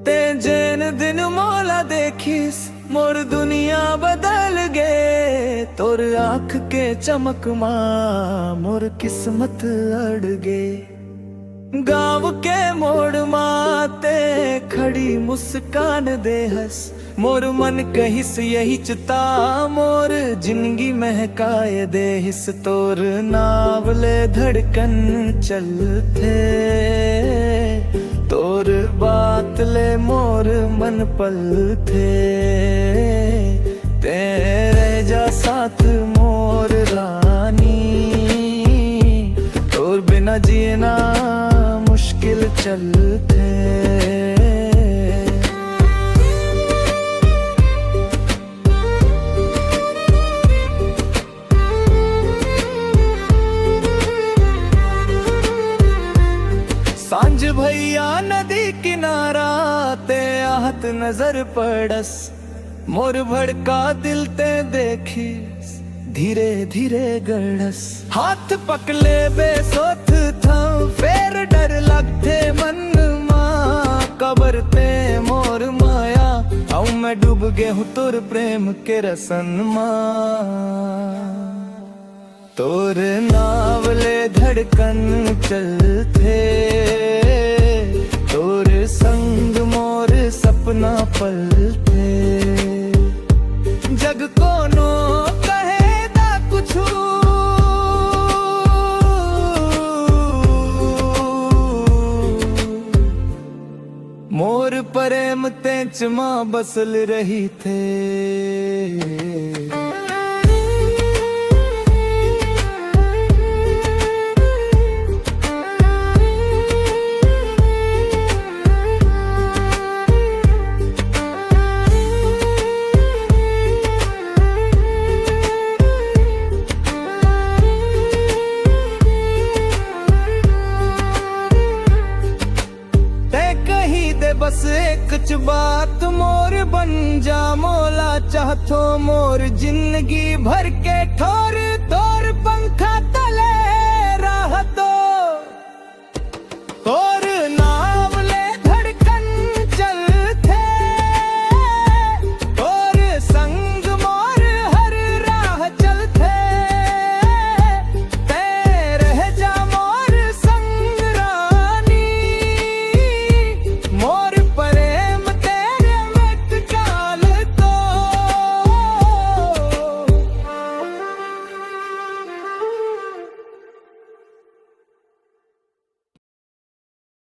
ते जैन दिन मौला देखिस मोर दुनिया बदल गे, तोर आँख के चमक माँ मोर किस्मत अड़ गे। गाँव के मोड़ माते खड़ी मुस्कान दे हस, मोर मन कहिस यही चिता मोर जिंदगी महकाए दे हिस। तोर नावले धड़कन चलते, तोर बात ले मोर मन पल थे। तेरे जा साथ मोर रानी, तोर बिना जीना मुश्किल चलते। सांझ भैया नदी किनारा ते आहत नजर पड़स, मोर भड़का दिल ते देखिस धीरे धीरे गड़स। हाथ पकले बेसोथ था फेर डर लगते मन माँ, कबर ते मोर माया आऊ मैं डूब गे हूँ तोर प्रेम के रसन माँ। तोर नावले धड़कन चलते, तोर संग मोर सपना पलते। जग कोनो कहे दा कुछु, मोर प्रेम तेंच माँ बसल रही थे। बस एक च बात मोर बन जा मौला, चाहतो मोर जिंदगी भर के ठोर